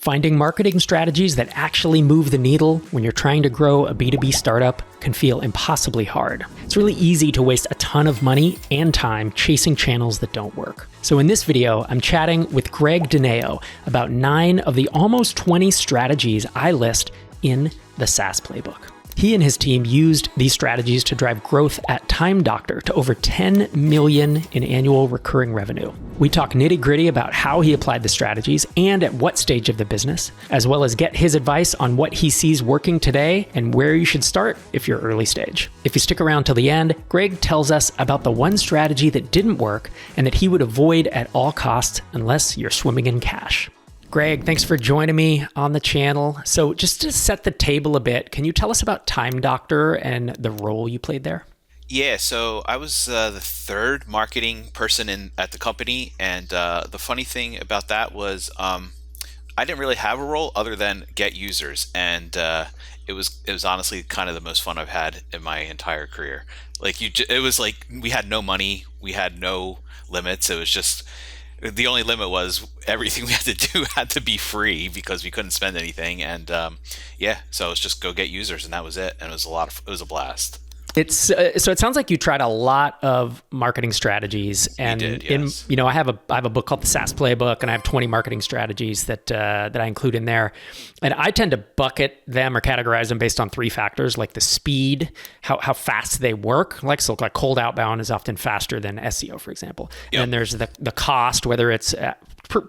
Finding marketing strategies that actually move the needle when you're trying to grow a B2B startup can feel impossibly hard. It's really easy to waste a ton of money and time chasing channels that don't work. So in this video, I'm chatting with Greg Digneo about 9 of the almost 20 strategies I list in the SaaS Playbook. He and his team used these strategies to drive growth at Time Doctor to over 10 million in annual recurring revenue. We talk nitty-gritty about how he applied the strategies and at what stage of the business, as well as get his advice on what he sees working today and where you should start if you're early stage. If you stick around till the end, Greg tells us about the one strategy that didn't work and that he would avoid at all costs unless you're swimming in cash. Greg, thanks for joining me on the channel. So just to set the table a bit, can you tell us about Time Doctor and the role you played there? Yeah, so I was the third marketing person at the company, and the funny thing about that was I didn't really have a role other than get users, and it was honestly kind of the most fun I've had in my entire career. It was like we had no money, we had no limits. It was just the only limit was everything we had to do had to be free because we couldn't spend anything, and so it was just go get users, and that was it. And it was a blast. It's so it sounds like you tried a lot of marketing strategies, and we did, yes. I have a book called the SaaS Playbook, and I have 20 marketing strategies that I include in there, and I tend to bucket them or categorize them based on 3 factors, like the speed, how fast they work. Like cold outbound is often faster than SEO, for example. Yep. And then there's the cost, whether it's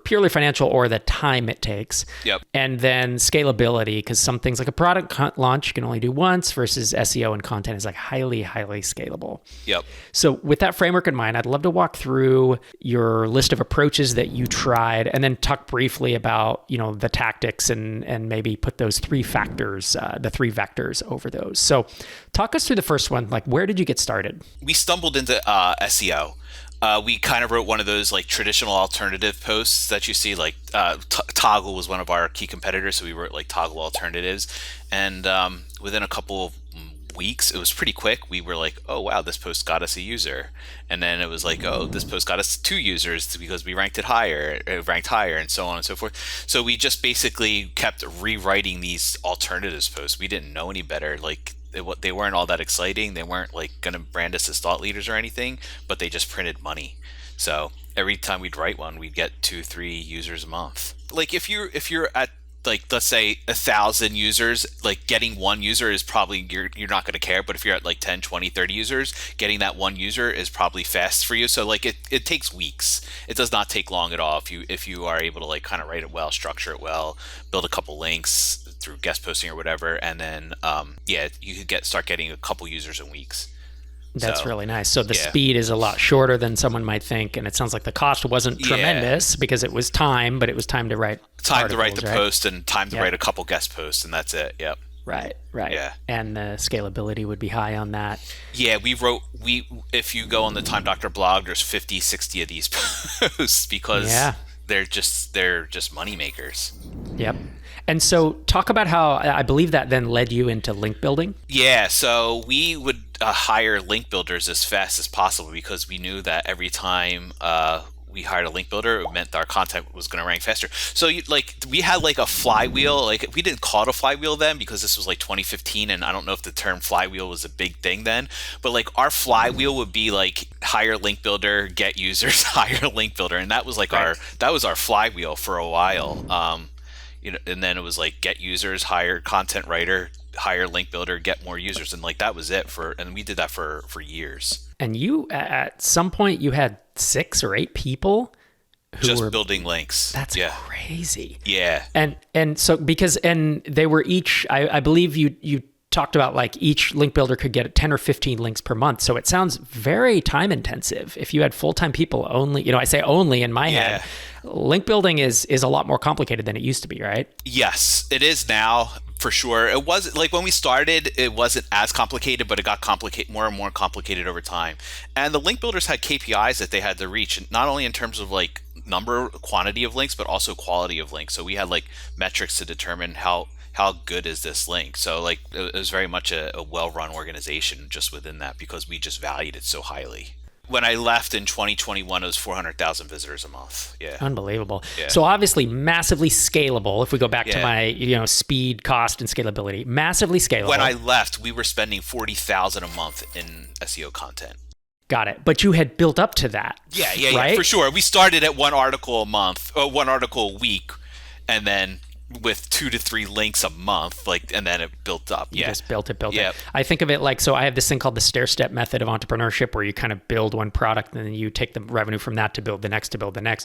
purely financial or the time it takes. Yep. And then scalability, because some things like a product launch you can only do once versus SEO and content is like highly scalable. Yep. So with that framework in mind, I'd love to walk through your list of approaches that you tried and then talk briefly about, the tactics and maybe put those 3 factors, the 3 vectors over those. So talk us through the first one. Like, where did you get started? We stumbled into SEO. We kind of wrote one of those like traditional alternative posts that you see, like Toggle was one of our key competitors, so we wrote like Toggle alternatives, and within a couple of weeks, it was pretty quick. We were like, oh wow, this post got us a user, and then it was like, oh, this post got us 2 users because we ranked higher, and so on and so forth. So we just basically kept rewriting these alternatives posts. We didn't know any better. Like, they weren't all that exciting. They weren't like going to brand us as thought leaders or anything, but they just printed money. So every time we'd write one, we'd get 2-3 users a month. Like if you're at, like, let's say 1,000 users, like getting 1 user is probably, you're not going to care. But if you're at like 10, 20, 30 users, getting that 1 user is probably fast for you. So like it takes weeks. It does not take long at all if you are able to like kind of write it well, structure it well, build a couple links through guest posting or whatever, and then you could start getting a couple users in weeks. That's really nice. So the speed is a lot shorter than someone might think, and it sounds like the cost wasn't tremendous because it was time, but it was time to write the post and time to write a couple guest posts, and that's it. Yep. Right. Yeah. And the scalability would be high on that. Yeah, if you go on the Time Doctor blog, there's 50, 60 of these posts because they're just money makers. Yep. And so talk about how, I believe that then led you into link building. Yeah, so we would hire link builders as fast as possible because we knew that every time we hired a link builder, it meant our content was going to rank faster. So we had like a flywheel. Like, we didn't call it a flywheel then because this was like 2015, and I don't know if the term flywheel was a big thing then. But like our flywheel would be like hire link builder, get users, hire link builder, and that was like our flywheel for a while. And then it was like get users, hire content writer, hire link builder, get more users, and like that was it and we did that for years. And you, at some point, you had 6 or 8 people who just were building links. That's crazy. Yeah. And so and they were each, I believe you talked about like each link builder could get 10 or 15 links per month. So it sounds very time intensive. If you had full-time people only, I say only in my head, link building is a lot more complicated than it used to be, right? Yes, it is now. For sure. It was like when we started, it wasn't as complicated, but it got more and more complicated over time. And the link builders had KPIs that they had to reach, not only in terms of like quantity of links, but also quality of links. So we had like metrics to determine how good is this link. So like it was very much a well-run organization just within that because we just valued it so highly. When I left in 2021, it was 400,000 visitors a month. Yeah. Unbelievable. Yeah. So obviously massively scalable. If we go back to Yeah. my, speed, cost, and scalability, massively scalable. When I left, we were spending 40,000 a month in SEO content. Got it. But you had built up to that. Yeah, right? for sure. We started at one article a month, or one article a week, and then with 2 to 3 links a month, and then it built up. You Yeah. just built it. I think of it like, so I have this thing called the stair-step method of entrepreneurship, where you kind of build one product and then you take the revenue from that to build the next,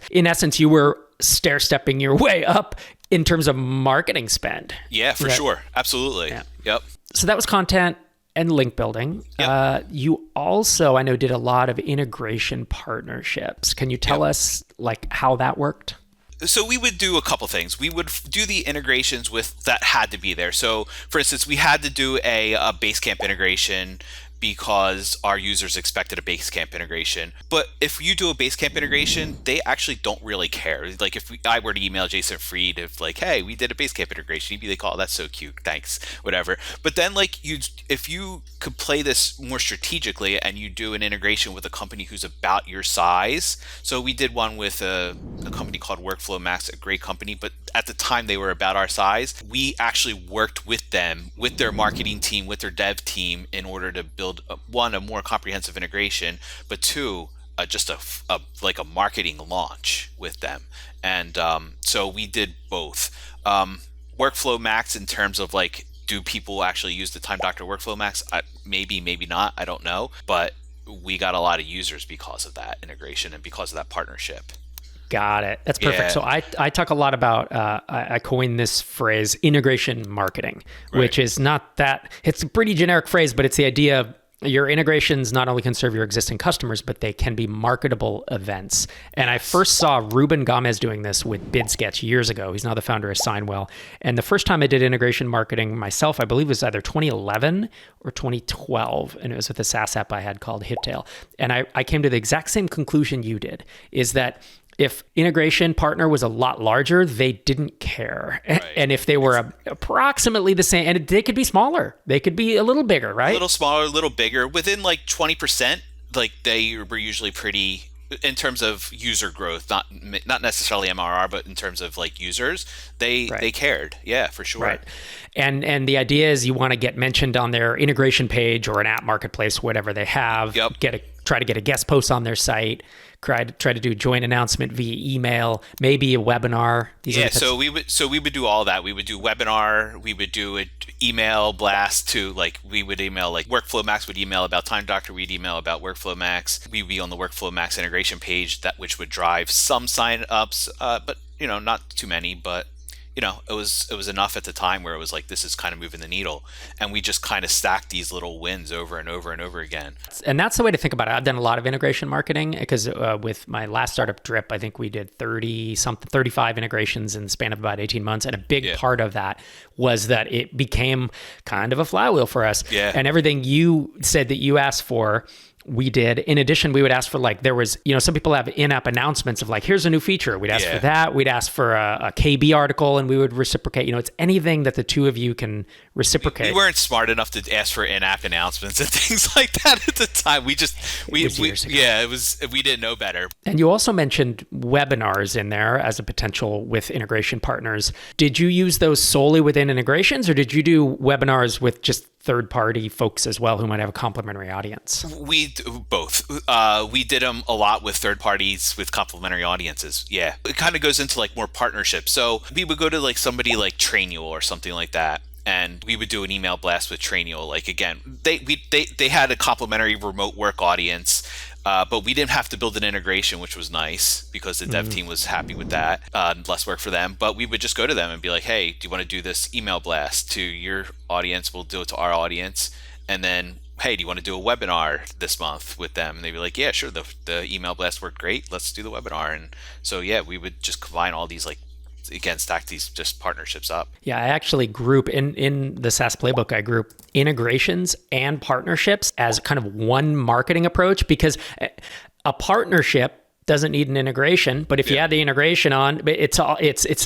In essence, you were stair-stepping your way up in terms of marketing spend. Yeah, for sure. Absolutely. Yeah. Yep. So that was content and link building. Yep. You also, I know, did a lot of integration partnerships. Can you tell us how that worked? So we would do a couple things. We would do the integrations that had to be there. So for instance, we had to do a Basecamp integration because our users expected a Basecamp integration. But if you do a Basecamp integration, they actually don't really care. Like if I were to email Jason Fried, hey, we did a Basecamp integration, he'd be like, oh, that's so cute, thanks, whatever. But then if you could play this more strategically and you do an integration with a company who's about your size. So we did one with a company called Workflow Max, a great company, but at the time they were about our size. We actually worked with them, with their marketing team, with their dev team, in order to build a more comprehensive integration, but two, just a marketing launch with them. And so we did both. Workflow Max, in terms of do people actually use the Time Doctor Workflow Max? Maybe not. I don't know. But we got a lot of users because of that integration and because of that partnership. Got it. That's perfect. Yeah. So I talk a lot about, I coined this phrase, integration marketing, Right. which is not that, it's a pretty generic phrase, but it's the idea of your integrations not only can serve your existing customers, but they can be marketable events. And I first saw Ruben Gomez doing this with BidSketch years ago. He's now the founder of Signwell. And the first time I did integration marketing myself, I believe it was either 2011 or 2012. And it was with a SaaS app I had called Hittail. And I came to the exact same conclusion you did, is that if integration partner was a lot larger, they didn't care. Right. And if they were approximately the same, and they could be smaller, they could be a little bigger, right? A little smaller, a little bigger. Within 20%, they were usually pretty, in terms of user growth, not necessarily MRR, but in terms of users, they cared. Yeah, for sure. Right. And the idea is you want to get mentioned on their integration page or an app marketplace, whatever they have. Yep. Try to get a guest post on their site. Try to do a joint announcement via email, maybe a webinar. So we would do all that. We would do webinar. We would do an email blast to we would email Workflow Max would email about Time Doctor. We'd email about Workflow Max. We'd be on the Workflow Max integration page, which would drive some sign-ups, but not too many. But it was enough at the time where it was this is kind of moving the needle, and we just kind of stacked these little wins over and over and over again. And that's the way to think about it. I've done a lot of integration marketing because with my last startup, Drip, I think we did 35 integrations in the span of about 18 months, and a big part of that was that it became kind of a flywheel for us. Yeah. And everything you said that you asked for, we did. In addition, we would ask for there was, some people have in-app announcements of here's a new feature. We'd ask for that. We'd ask for a KB article, and we would reciprocate. It's anything that the two of you can reciprocate. We weren't smart enough to ask for in-app announcements and things like that at the time. We didn't know better. And you also mentioned webinars in there as a potential with integration partners. Did you use those solely within integrations, or did you do webinars with just third-party folks as well who might have a complementary audience? We do both. We did them a lot with third parties with complementary audiences. Yeah, it kind of goes into more partnerships. So we would go to somebody like Trainual or something like that, and we would do an email blast with Trainual. Again, they had a complementary remote work audience. But we didn't have to build an integration, which was nice because the dev team was happy with that. Less work for them. But we would just go to them and be like, hey, do you want to do this email blast to your audience? We'll do it to our audience. And then, hey, do you want to do a webinar this month with them? And they'd be like, yeah, sure. The email blast worked great. Let's do the webinar. And so, we would just combine all these again, stack these just partnerships up. Yeah, I actually group in the SaaS Playbook, I group integrations and partnerships as kind of one marketing approach, because a partnership doesn't need an integration, but if you add the integration on, it's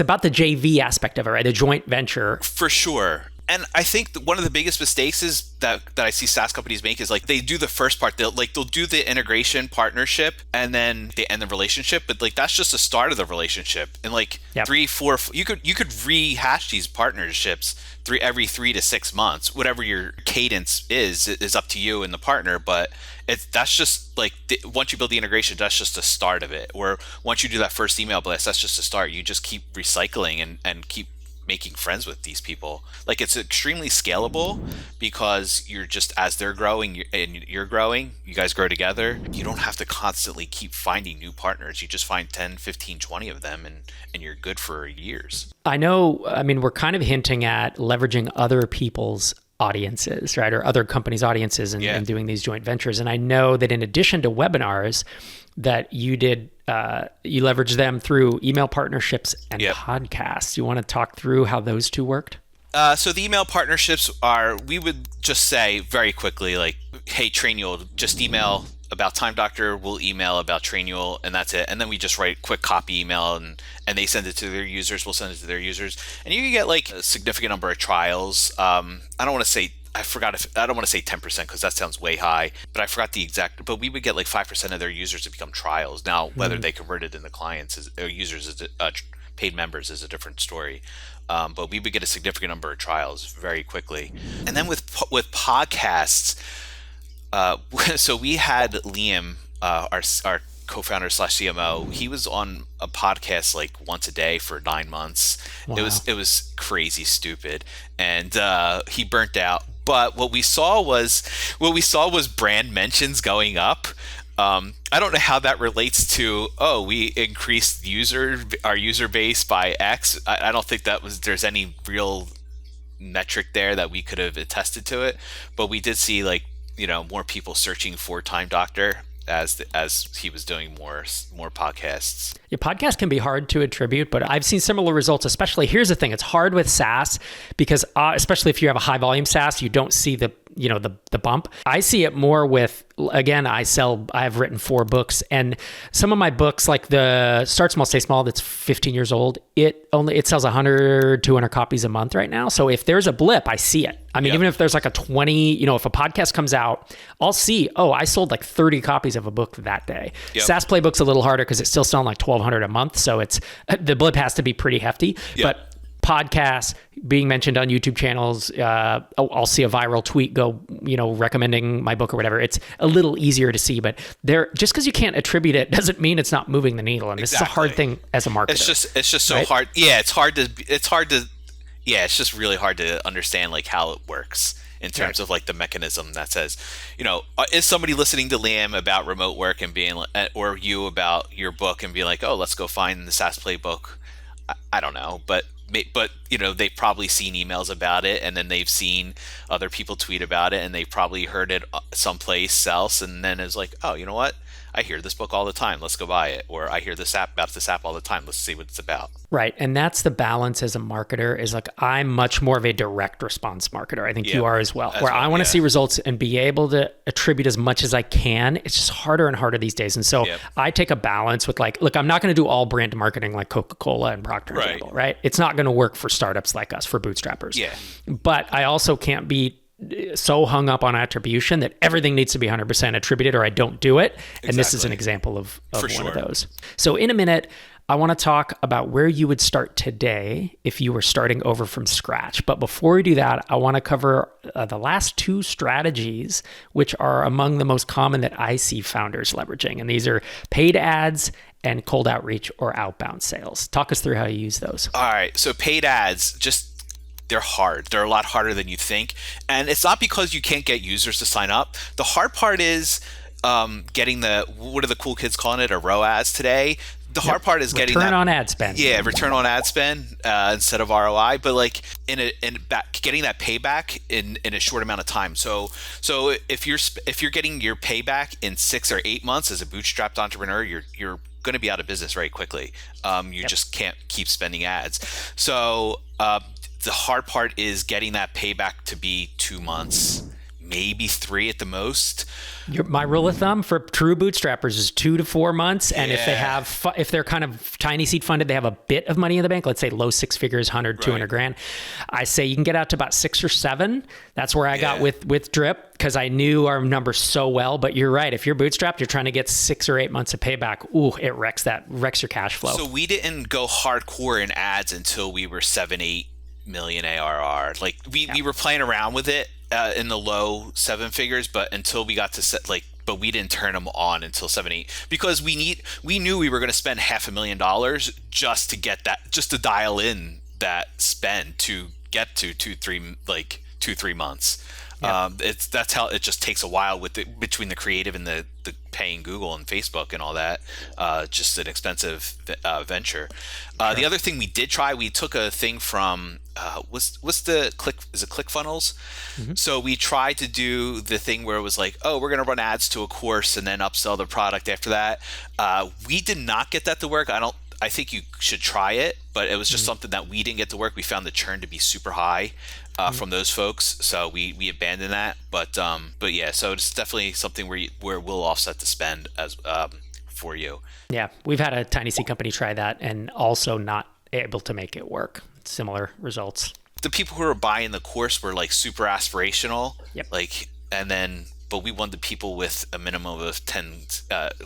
about the JV aspect of it, right? The joint venture. For sure. And I think one of the biggest mistakes is that I see SaaS companies make is like they do the first part. They'll do the integration partnership and then they end the relationship. But like that's just the start of the relationship. And like 3, 4, you could rehash these partnerships every 3 to 6 months. Whatever your cadence is up to you and the partner. But that's just like once you build the integration, that's just the start of it. Or once you do that first email blast, that's just the start. You just keep recycling and keep making friends with these people. Like it's extremely scalable because you're just, as they're growing and you're growing, you guys grow together. You don't have to constantly keep finding new partners. You just find 10, 15, 20 of them and you're good for years. I know, I mean, we're kind of hinting at leveraging other people's audiences, right? Or other companies' audiences and doing these joint ventures. And I know that in addition to webinars that you did, you leveraged them through email partnerships and podcasts. You want to talk through how those two worked? So the email partnerships we would just say very quickly, like, hey, Trainual, just email about Time Doctor, we'll email about Trainual, and that's it. And then we just write quick copy email and they send it to their users, we'll send it to their users. And you can get like a significant number of trials. I don't want to say 10% because that sounds way high, but I forgot the exact, but we would get like 5% of their users to become trials. Now, whether they converted into clients or users as paid members is a different story. But we would get a significant number of trials very quickly. And then with podcasts, so we had Liam, our co-founder / CMO. He was on a podcast like once a day for 9 months. Wow. It was crazy stupid, and he burnt out. But what we saw was brand mentions going up. I don't know how that relates to, we increased our user base by X. I don't think there's any real metric there that we could have attested to it. But we did see more people searching for Time Doctor as he was doing more podcasts. Yeah, podcasts can be hard to attribute, but I've seen similar results, especially, here's the thing, it's hard with SaaS because especially if you have a high volume SaaS, you don't see the bump. I see it more with, again, I've written 4 books, and some of my books, like the Start Small, Stay Small, that's 15 years old, it sells 100, 200 copies a month right now. So if there's a blip, I see it. I mean, even if there's like a 20, if a podcast comes out, I'll see, I sold like 30 copies of a book that day. Yep. SaaS Playbook's a little harder because it's still selling like 1,200 a month. So the blip has to be pretty hefty. Yep. But podcasts being mentioned on YouTube channels, I'll see a viral tweet go, recommending my book or whatever. It's a little easier to see, but just because you can't attribute it doesn't mean it's not moving the needle. And This is a hard thing as a marketer. It's just so hard. Yeah, it's just really hard to understand like how it works in terms of like the mechanism that says, is somebody listening to Liam about remote work and being, or you about your book and being like, let's go find the SaaS Playbook. I don't know, but they've probably seen emails about it, and then they've seen other people tweet about it, and they've probably heard it someplace else, and then it's like, you know what? I hear this book all the time. Let's go buy it. Or I hear this app all the time. Let's see what it's about. Right. And that's the balance as a marketer, is like, I'm much more of a direct response marketer. I think you are as well, I want to see results and be able to attribute as much as I can. It's just harder and harder these days. And so I take a balance with like, look, I'm not going to do all brand marketing like Coca-Cola and Procter & Gamble, right? It's not going to work for startups like us, for bootstrappers. Yeah. But I also can't be so hung up on attribution that everything needs to be 100% attributed or I don't do it. And this is an example of one of those. So in a minute, I want to talk about where you would start today if you were starting over from scratch. But before we do that, I want to cover the last 2 strategies, which are among the most common that I see founders leveraging. And these are paid ads and cold outreach or outbound sales. Talk us through how you use those. All right. So paid ads, they're hard. They're a lot harder than you think. And it's not because you can't get users to sign up. The hard part is getting what are the cool kids calling it, a ROAS today? The hard part is getting return on ad spend. Yeah, return on ad spend instead of ROI, but like getting that payback in a short amount of time. So if you're getting your payback in 6 or 8 months as a bootstrapped entrepreneur, you're going to be out of business very quickly. You just can't keep spending ads. So the hard part is getting that payback to be 2 months maybe 3 at the most. My rule of thumb for true bootstrappers is 2 to 4 months. And if they Yeah. have, if they're kind of tiny seed funded, they have a bit of money in the bank, let's say low 6 figures, 100, 200 grand. I say you can get out to about 6 or 7. That's where I got with Drip, because I knew our numbers so well. But you're right. If you're bootstrapped, you're trying to get 6 or 8 months of payback. Ooh, it wrecks your cash flow. So we didn't go hardcore in ads until we were 7-8 million ARR. Like we were playing around with it in the low 7 figures, but until we got to set, but we didn't turn them on until 7-8, because we knew we were going to spend $500,000 just to get that, just to dial in that spend to get to 2-3 months. Yeah. That's how it just takes a while between the creative and the paying Google and Facebook and all that. Just an expensive venture. Sure. The other thing we did try, we took a thing from what's the ClickFunnels? Mm-hmm. So we tried to do the thing where it was like, oh, we're going to run ads to a course and then upsell the product after that. We did not get that to work. I think you should try it, but it was just something that we didn't get to work. We found the churn to be super high from those folks, so we abandoned that. But yeah, so it's definitely something where we'll offset the spend as for you. Yeah, we've had a tiny seed company try that and also not able to make it work. Similar results. The people who were buying the course were like super aspirational, but we wanted people with a minimum of 10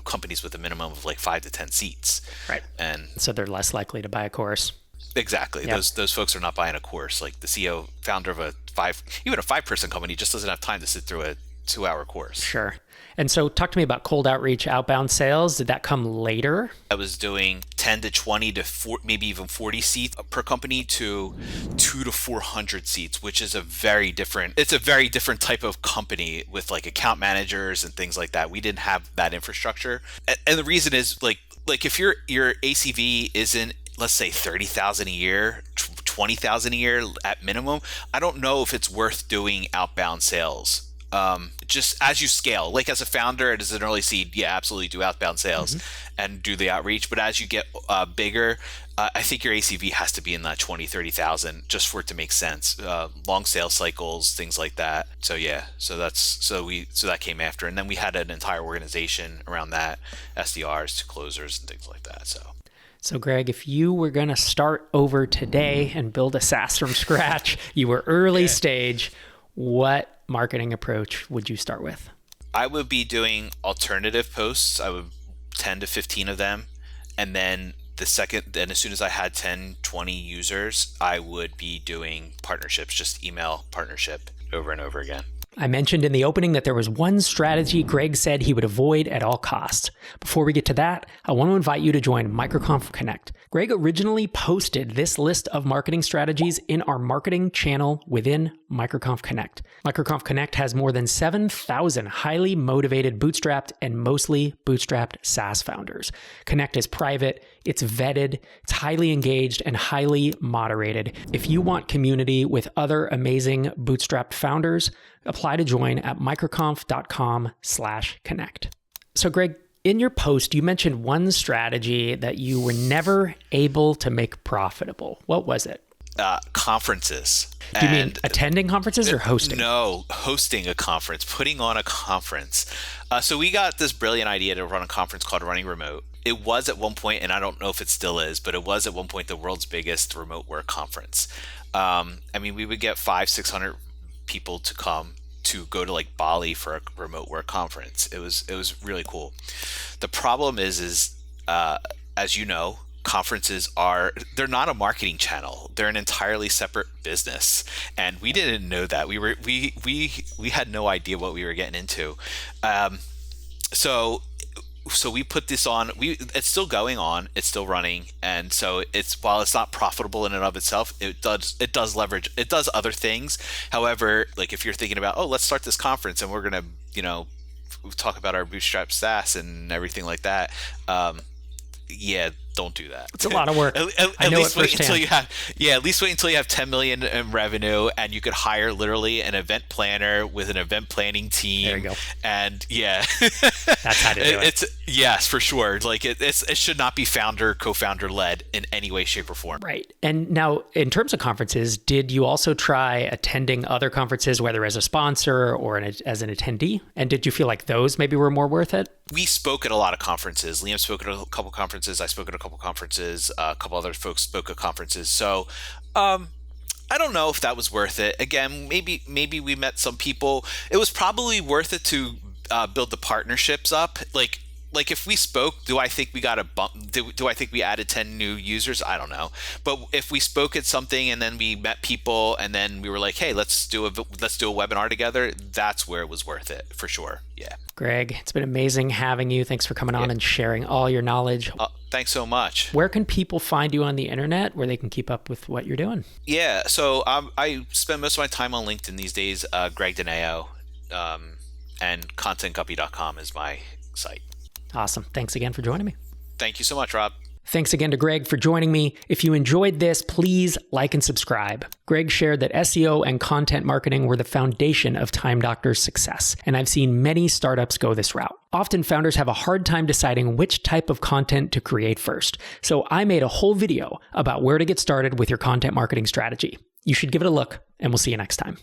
companies with a minimum of like 5 to 10 seats. Right. And so they're less likely to buy a course. Exactly. Yep. Those folks are not buying a course. Like the CEO, founder of a 5-person company just doesn't have time to sit through a 2-hour course. Sure. And so talk to me about cold outreach, outbound sales. Did that come later? I was doing 10 to 20 to 40, maybe even 40 seats per company to 200 to 400 seats, which is a very different type of company with like account managers and things like that. We didn't have that infrastructure. And the reason is like if your ACV isn't, let's say 30,000 a year, 20,000 a year at minimum, I don't know if it's worth doing outbound sales. Just as you scale, like as a founder and as an early seed, yeah, absolutely do outbound sales and do the outreach. But as you get bigger, I think your ACV has to be in that 20, 30,000 just for it to make sense. Long sales cycles, things like that. So yeah, so that came after, and then we had an entire organization around that, SDRs to closers and things like that. So Greg, if you were going to start over today and build a SaaS from scratch, you were early stage, what marketing approach would you start with? I would be doing alternative posts. I would 10 to 15 of them. And then as soon as I had 10, 20 users, I would be doing partnerships, just email partnership over and over again. I mentioned in the opening that there was one strategy Greg said he would avoid at all costs. Before we get to that, I want to invite you to join MicroConf Connect. Greg originally posted this list of marketing strategies in our marketing channel within MicroConf Connect. MicroConf Connect has more than 7,000 highly motivated bootstrapped and mostly bootstrapped SaaS founders. Connect is private, it's vetted, it's highly engaged, and highly moderated. If you want community with other amazing bootstrapped founders, apply to join at microconf.com/connect. So Greg, in your post, you mentioned one strategy that you were never able to make profitable. What was it? Conferences. Do you mean attending conferences or hosting? No, hosting a conference, putting on a conference. So we got this brilliant idea to run a conference called Running Remote. It was at one point, and I don't know if it still is, but it was at one point the world's biggest remote work conference. We would get 500-600 people to come to go to like Bali for a remote work conference. It was really cool. The problem is as you know, conferences they're not a marketing channel. They're an entirely separate business, and we didn't know that. We had no idea what we were getting into. So we put this on. It's still going on. It's still running, and so while it's not profitable in and of itself, it does leverage. It does other things. However, like if you're thinking about, let's start this conference and we're gonna talk about our bootstrap SaaS and everything like that. don't do that. It's a lot of work. At least wait until you have, at least wait until you have 10 million in revenue, and you could hire literally an event planner with an event planning team. There you go. And that's how to do it. It's yes, for sure. Like it should not be co-founder led in any way, shape, or form. Right. And now, in terms of conferences, did you also try attending other conferences, whether as a sponsor or as an attendee? And did you feel like those maybe were more worth it? We spoke at a lot of conferences. Liam spoke at a couple conferences. I spoke at a couple conferences. A couple other folks spoke at conferences. So I don't know if that was worth it. Again, maybe we met some people. It was probably worth it to build the partnerships up. Like if we spoke, do I think we got a bump? Do I think we added 10 new users? I don't know. But if we spoke at something and then we met people and then we were like, hey, let's do a webinar together, that's where it was worth it for sure. Yeah. Greg, it's been amazing having you. Thanks for coming on and sharing all your knowledge. Thanks so much. Where can people find you on the internet where they can keep up with what you're doing? Yeah. So I spend most of my time on LinkedIn these days. Greg Digneo, and contentguppy.com is my site. Awesome. Thanks again for joining me. Thank you so much, Rob. Thanks again to Greg for joining me. If you enjoyed this, please like and subscribe. Greg shared that SEO and content marketing were the foundation of Time Doctor's success, and I've seen many startups go this route. Often founders have a hard time deciding which type of content to create first, so I made a whole video about where to get started with your content marketing strategy. You should give it a look, and we'll see you next time.